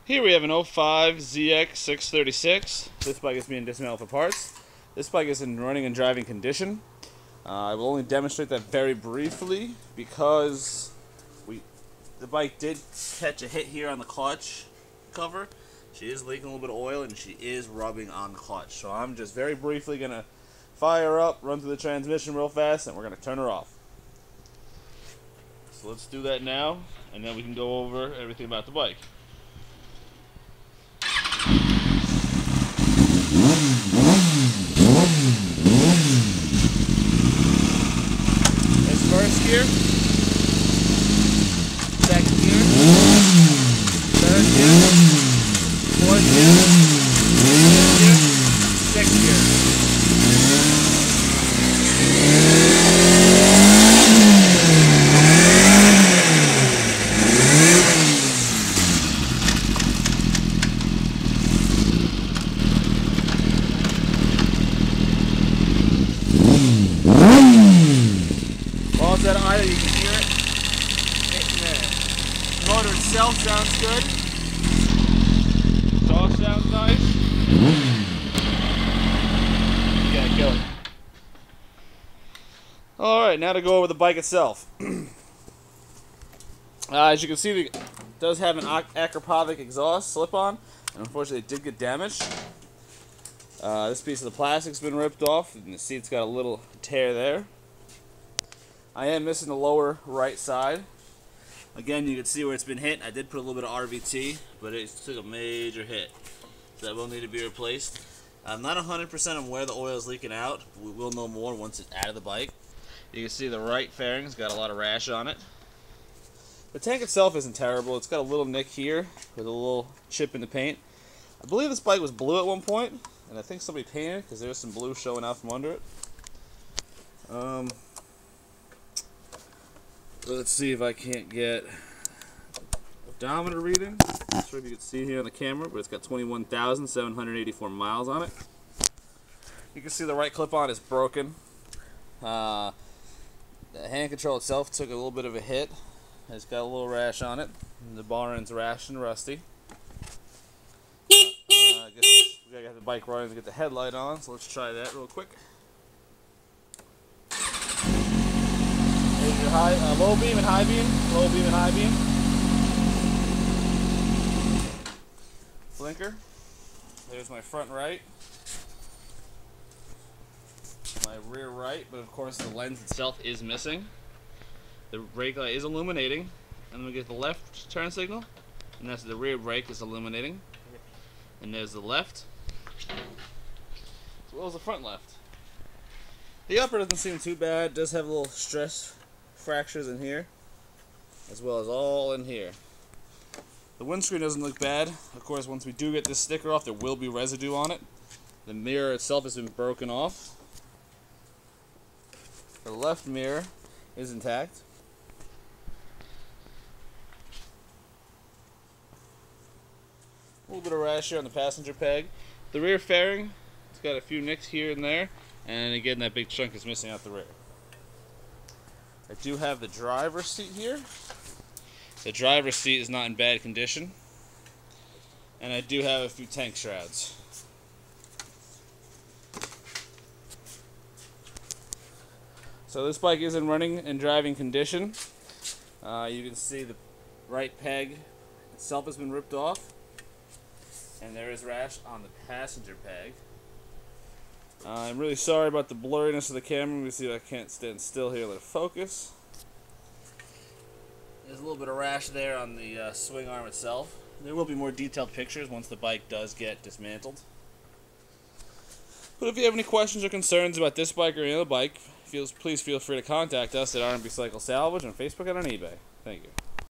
Here we have an 05 ZX636. This bike is being dismantled for parts. This bike is in running and driving condition. I will only demonstrate that very briefly because the bike did catch a hit here on the clutch cover. She is leaking a little bit of oil and she is rubbing on the clutch. So I'm just very briefly going to fire up, run through the transmission real fast, and we're going to turn her off. So let's do that now, and then we can go over everything about the bike. It's first gear, second gear, third gear, fourth gear, fifth gear, sixth gear. Well, it's that idle, you can hear it hitting there. The motor itself sounds good. Exhaust sounds nice. You gotta kill it. Alright, now to go over the bike itself. As you can see, it does have an acropathic exhaust slip-on, and unfortunately it did get damaged. This piece of the plastic's been ripped off, and the seat's got a little tear there. I am missing the lower right side. Again, you can see where it's been hit. I did put a little bit of RVT, but it took a major hit. So that will need to be replaced. I'm not 100% on where the oil is leaking out, but we will know more once it's out of the bike. You can see the right fairing's got a lot of rash on it. The tank itself isn't terrible. It's got a little nick here with a little chip in the paint. I believe this bike was blue at one point, and I think somebody painted it because there's some blue showing out from under it. Let's see if I can't get odometer reading. Not sure if you can see here on the camera, but it's got 21,784 miles on it. You can see the right clip-on is broken. The hand control itself took a little bit of a hit. It's got a little rash on it. And the bar end's rash and rusty. I guess we gotta get the bike running to get the headlight on, so let's try that real quick. There's your low beam and high beam, low beam and high beam. Blinker. There's my front right. My rear right, but of course the lens itself is missing. The brake light is illuminating, and then we get the left turn signal, and that's the rear brake is illuminating. And there's the left, as well as the front left. The upper doesn't seem too bad. It does have a little stress fractures in here, as well as all in here. The windscreen doesn't look bad. Of course, once we do get this sticker off, there will be residue on it. The mirror itself has been broken off. The left mirror is intact. A little bit of rash here on the passenger peg. The rear fairing, it's got a few nicks here and there, and again that big chunk is missing out the rear. I do have the driver's seat here. The driver's seat is not in bad condition, and I do have a few tank shrouds. So this bike is in running and driving condition. You can see the right peg itself has been ripped off. And there is rash on the passenger peg. I'm really sorry about the blurriness of the camera. Let me see if I can't stand still here. Let it focus. There's a little bit of rash there on the swing arm itself. There will be more detailed pictures once the bike does get dismantled. But if you have any questions or concerns about this bike or any other bike, please feel free to contact us at R&B Cycle Salvage on Facebook and on eBay. Thank you.